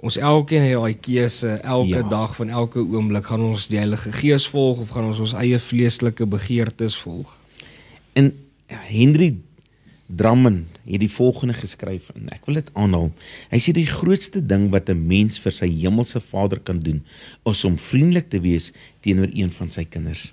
ons elkeen het daai keuse, elke Ja. dag van elke oomblik, gaan ons die Heilige Gees volg of gaan ons eie vleeslike begeertes volg? En Henry Drummond het die volgende geskryf, en ek wil dit aanhaal. Hy sê die grootste ding wat 'n mens vir sy hemelse Vader kan doen, is om vriendelik te wees teenoor een van sy kinders.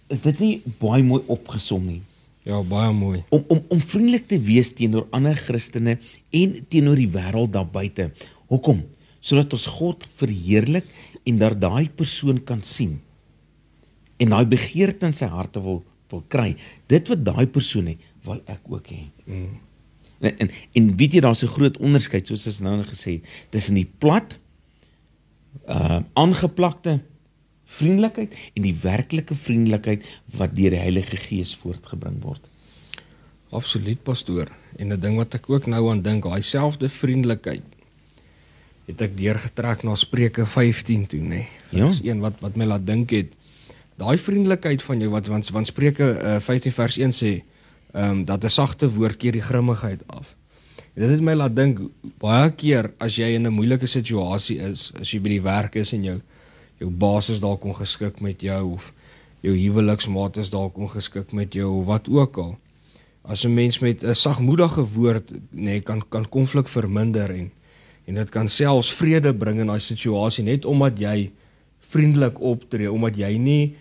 Is dit nie baie mooi opgesom nie? Ja, baie mooi. Om vriendelik te wees teenoor ander Christene en teenoor die wêreld daar buite. Hoekom? Sodat ons God verheerlik en dat daai persoon kan sien. En daai begeerte in sy harte wil kry. Dit wat daai persoon het, wil ek ook hê. En weet jy, daar's 'n groot onderskeid, soos ons nou gesê het, tussen die plat, aangeplakte vriendelikheid en die werklike vriendelikheid wat deur die Heilige Gees voortgebring word. Absoluut, pastoor. En 'n ding wat ek ook nou aan dink, daai selfde vriendelikheid het ek deurgetrek na Spreuke 15 toe, nê. Vers 1 wat my laat dink het, daai vriendelikheid van jou want Spreuke 15 vers 1 sê, dat 'n sagte woord keer die grimmigheid af. En dit het my laat dink, baie keer as jy in 'n moeilike situasie is, as jy by die werk is en jou baas is dalk ongeskik met jou, of jou huweliksmaat is dalk ongeskik met jou, of wat ook al. As 'n mens met 'n sagmoedige woord kan konflik verminder en dit kan selfs vrede bring in daai situasie, net omdat jy vriendelik optree, omdat jy nie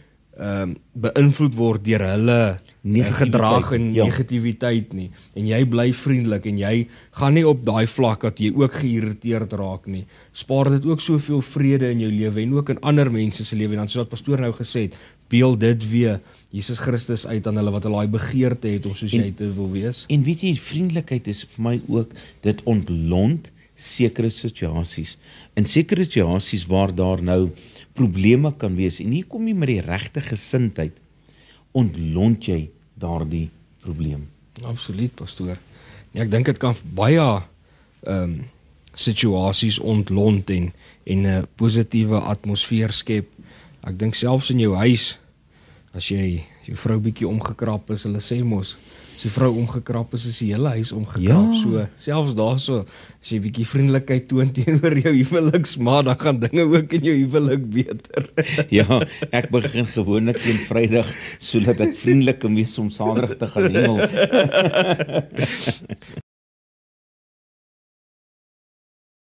beïnvloed word deur hulle gedrag en negativiteit nie, en jy bly vriendelik en jy gaan nie op daai vlak dat jy ook geïrriteerd raak nie, spaar dit ook soveel vrede in jou lewe en ook in ander mense se lewe. En dan soos wat pastoor nou gesê het, beeld dit weer Jesus Christus uit aan hulle wat hulle daai begeerte het om soos jy te wil wees. En weet jy, vriendelikheid is vir my ook, dit ontlont sekere situasies. In sekere situasies waar daar nou probleme kan wees, en hier kom jy met die regte gesindheid, ontlont jy daardie probleem. Absoluut, pastoor. Nee, ek dink dit kan baie situasies ontlont en 'n positiewe atmosfeer skep. Ek dink selfs in jou huis, as jy jou vrou bietjie omgekrap is, hulle sê mos, as die vrou omgekrap is die hele huis omgekrap. Ja. So, selfs daarso, as jy bietjie vriendelikheid toon teenoor jou huweliksmaat, dan gaan dinge ook in jou huwelik beter. Ja, ek begin gewoonlik teen Vrydag, sodat ek vriendelik kan wees om Saterdag te gaan hengel.